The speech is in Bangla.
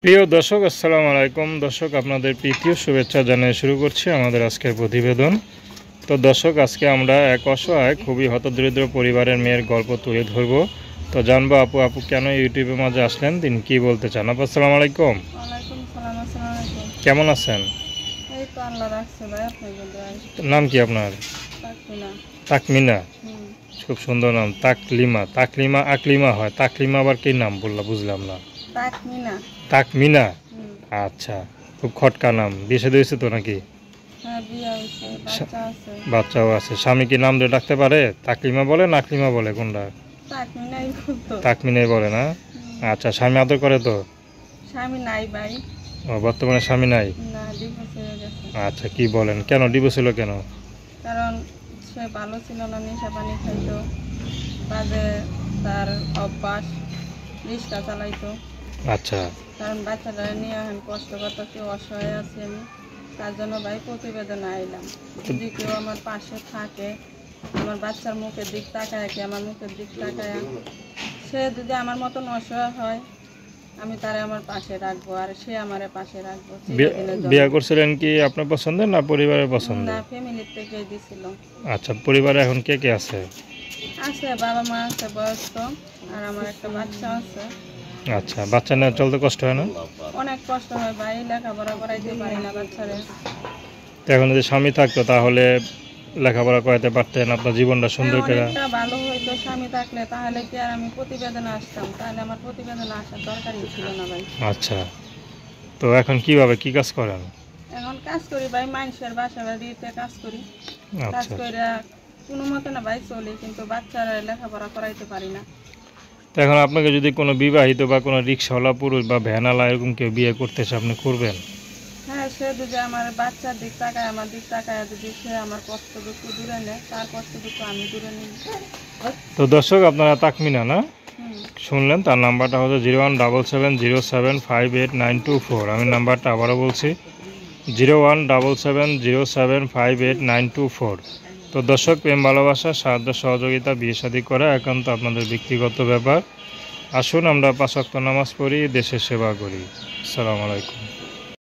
প্রিয় দর্শক, আসসালামু আলাইকুম। দর্শক, আপনাদের প্রীতীয় শুভেচ্ছা জানিয়ে শুরু করছি আমাদের আজকের প্রতিবেদন। তো দর্শক, আজকে আমরা এক অসহায় খুবই হতদরিদ্র পরিবারের মেয়ের গল্প তুলে ধরব। তো জানবো আপু কেন ইউটিউবের মাঝে আসলেন, তিনি কি বলতে চান। আপু আসসালামু আলাইকুম। কেমন আছেন? নাম কি আপনার? তাকমিনা। খুব সুন্দর নাম, তাকলিমা। তাকলিমা আকলিমা হয়, তাকলিমা আবার কি নাম বললা, বুঝলাম না। তাকমিনা। আচ্ছা, খুব খটকা নাম। বিয়ে দিয়েছে তো নাকি? বাচ্চাও আছে। স্বামী কি নাম দিয়ে ডাকতে পারে? তাকলিমা বলে না আকলিমা বলে, কোনটা? তাকমিনাই বলে না? আচ্ছা, স্বামী আদর করে তো? স্বামী নাই ভাই। ও, বর্তমানে স্বামী নাই? না, ডিভোর্স হয়ে গেছে। আচ্ছা, কি বলেন, কেন ডিভোর্স হলো কেন? কারণ সে ভালো ছিল না, নেশা পানি খাইতো, বাজে তার অভ্যাস, রিক্সা চালাইতো। আচ্ছা, কারণ বাচ্চাটা নিয়ে এখন কষ্ট করতে অসহায় আছি আমি, তার জন্য ভাই প্রতিবেদন আইলাম। যদি কেউ আমার পাশে থাকে, আমার বাচ্চার মুখের দিক তাকায়, কি আমার মুখের দিক তাকায়, সে যদি আমার মতন অসহায় হয়, আমি তারে আমার পাশে রাখবো, আর সে আমার পাশে রাখবো। বিয়ে করছিলেন কি আপনার পছন্দের না পরিবারের পছন্দ? না, ফ্যামিলির থেকে দিছিল। আচ্ছা, পরিবারে এখন কে কে আছে? আছে বাবা মা আছে বয়স্ক, আর আমার একটা বাচ্চা আছে। আচ্ছা, বাচ্চা নিয়ে চলতে কষ্ট হয় না? অনেক কষ্ট হয় ভাই, লেখাপড়া করাইতে পারি না বাচ্চারে। তো এখন যদি স্বামী থাকতো তাহলে লেখাপড়া করাতে পারতেন, আপনার জীবনটা সুন্দর করে। অনেকটা ভালো হইতো স্বামী থাকলে, তাহলে কি আর আমি প্রতিবেদনে আসতাম? তাহলে আমার প্রতিবেদনে আসার দরকারই ছিল না ভাই। আচ্ছা, তো এখন কিভাবে কি কাজ করেন? এখন কাজ করি ভাই, মানুষের বাসা বাড়িতে কাজ করি। কাজ আচ্ছা, করে কোনো মতে না ভাই চলি, কিন্তু বাচ্চারা লেখাপড়া করাইতে পারি না। তো এখন আপনাকে যদি কোনো বিবাহিত বা কোনো রিক্সাওয়ালা পুরুষ বা ভ্যানওয়ালা এরকম কেউ বিয়ে করতে চায়, আপনি করবেন? হ্যাঁ, সে যদি আমার বাচ্চার দিক তাকায়, আমার দিক তাকায়, যদি সে আমার কষ্ট দুঃখ দূরে নেয়, তার কষ্ট দুঃখ আমি দূরে নিই। তো দর্শক, আপনারা তাকমিনা না শুনলেন, তার নাম্বারটা হচ্ছে 01770758924। আমি নাম্বারটা আবারও বলছি, 01770758924। তো দর্শক, প্রেম ভালোবাসা সাহায্য সহযোগিতা বিয়ে শাদী করা একান্ত আপনাদের ব্যক্তিগত ব্যাপার। আসুন আমরা 5 ওয়াক্ত নামাজ পড়ি, দেশের সেবা করি। আসসালামু আলাইকুম।